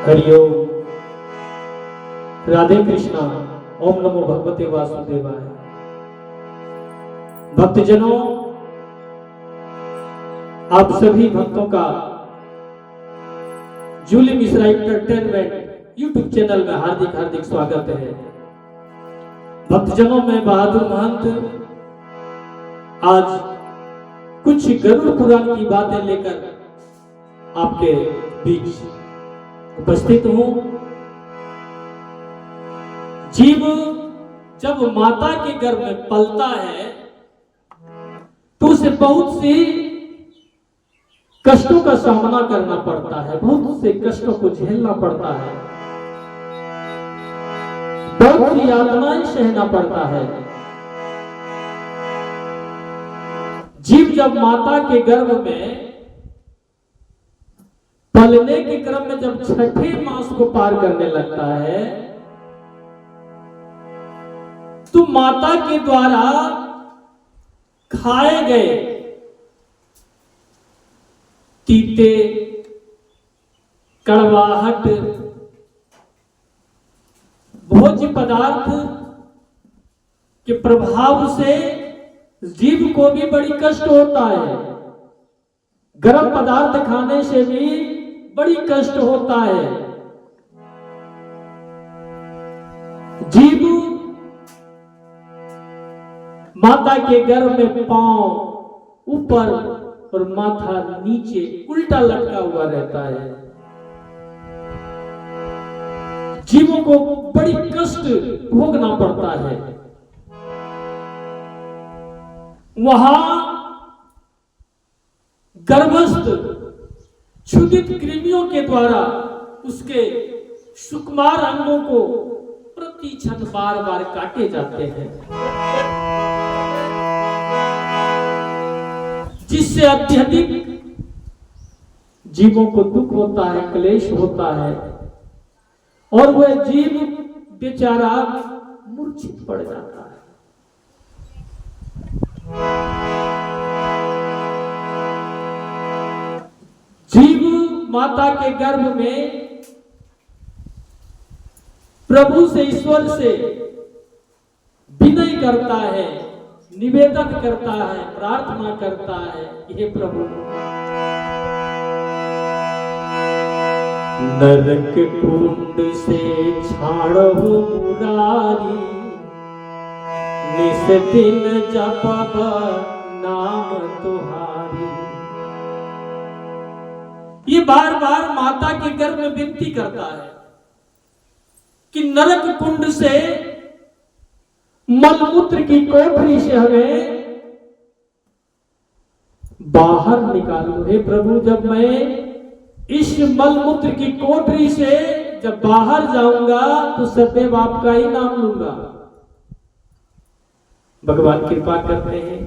हरिओम। राधे कृष्णा। ओम नमो भगवते वासुदेवाय। भक्तजनों, आप सभी भक्तों का Julie Mishra entertainment YouTube channel में हार्दिक हार्दिक स्वागत है। भक्तजनों, मैं बहादुर महंत आज कुछ गरुड़ पुराण की बातें लेकर आपके बीच उपस्थित हूं। जीव जब माता के गर्भ में पलता है तो उसे बहुत सी कष्टों का सामना करना पड़ता है, बहुत से कष्टों को झेलना पड़ता है, बहुत सी यातनाएं सहना पड़ता है। जीव जब माता के गर्भ में पलने के क्रम में जब छठे मास को पार करने लगता है तो माता के द्वारा खाए गए तीते, कड़वाहट, भोज्य पदार्थ के प्रभाव से जीव को भी बड़ी कष्ट होता है। गर्म पदार्थ खाने से भी बड़ी कष्ट होता है। जीव माता के गर्भ में पांव ऊपर और माथा नीचे उल्टा लटका हुआ रहता है। जीवों को बड़ी कष्ट भोगना पड़ता है। वहां गर्भस्थ क्षुधित कृमियों के द्वारा उसके सुकुमार अंगों को प्रति क्षण बार बार काटे जाते हैं, जिससे अत्यधिक जीवों को दुख होता है, क्लेश होता है और वह जीव बेचारा मूर्छित पड़ जाता है। जीव माता के गर्भ में प्रभु से, ईश्वर से विनय करता है, निवेदन करता है, प्रार्थना करता है, हे प्रभु, नरक कुंड से छाड़ो मुरारी, निस दिन जपब नाम तुहारी। ये बार बार माता के गर्भ में विनती करता है कि नरक कुंड से, मलमूत्र की कोठरी से हमें बाहर निकालो। हे प्रभु, जब मैं इस मलमूत्र की कोठरी से जब बाहर जाऊंगा तो सदैव आपका ही नाम लूंगा। भगवान कृपा करते हैं।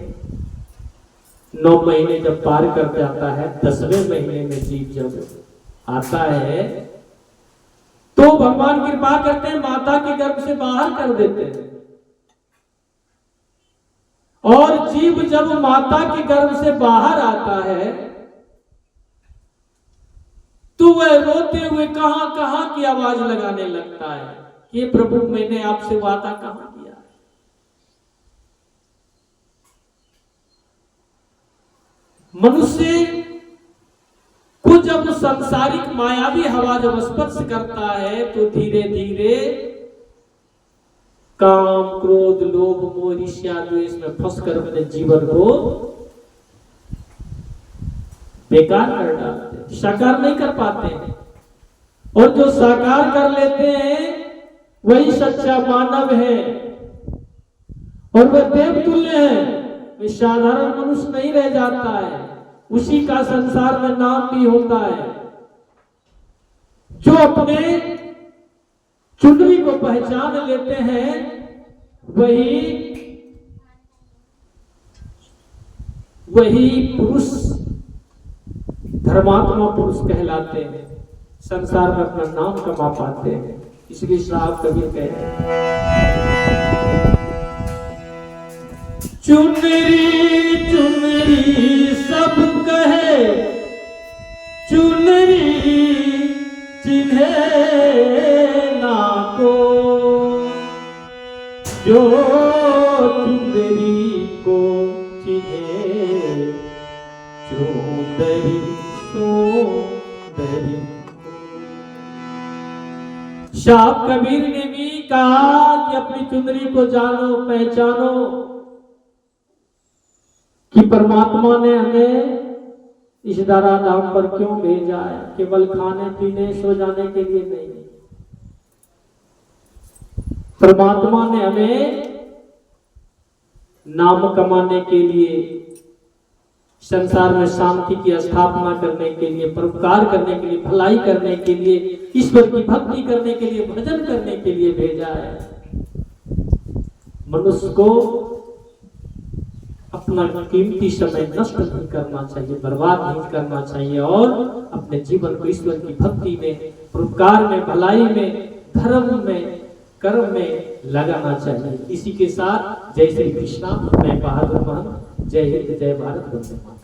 9 महीने जब पार कर जाता है, 10वें महीने में जीव जब आता है तो भगवान कृपा करते हैं, माता के गर्भ से बाहर कर देते हैं। और जीव जब माता के गर्भ से बाहर आता है तो वह रोते हुए कहां कहां की आवाज लगाने लगता है कि प्रभु, मैंने आपसे वादा कहां किया। मनुष्य को जब सांसारिक मायावी हवा जब स्पर्श करता है तो धीरे धीरे काम, क्रोध, लोभ, मोह, ईर्ष्या, द्वेष में फंसकर अपने जीवन को बेकार कर डालते हैं, साकार नहीं कर पाते हैं। और जो साकार कर लेते हैं वही सच्चा मानव है और वह देवतुल्य है, वे साधारण मनुष्य नहीं रह जाता है। उसी का संसार में नाम भी होता है। जो अपने चुनरी को पहचान लेते हैं वही पुरुष धर्मात्मा पुरुष कहलाते हैं, संसार में अपना नाम कमा पाते हैं। इसलिए साहब कबीर कहते हैं, चुनरी चुनरी सब कहे, चुनरी चिन्हे ना को, जो चुंदरी को चिन्हे, चुंदरी सुंदरी। शाह कबीर ने भी कहा कि अपनी चुंदरी को जानो, पहचानो कि परमात्मा ने हमें इस धरा धाम पर क्यों भेजा है। केवल खाने पीने सो जाने के लिए नहीं, परमात्मा ने हमें नाम कमाने के लिए, संसार में शांति की स्थापना करने के लिए, परोपकार करने के लिए, भलाई करने के लिए, ईश्वर की भक्ति करने के लिए, भजन करने के लिए भेजा है। मनुष्य को अपना कीमती समय नष्ट नहीं करना चाहिए, बर्बाद नहीं करना चाहिए और अपने जीवन को ईश्वर की भक्ति में, परोपकार में, भलाई में, धर्म में, कर्म में लगाना चाहिए। इसी के साथ जय श्री कृष्णा। मैं बहादुर महंत। जय हिंद, जय भारत, वंदे मातरम।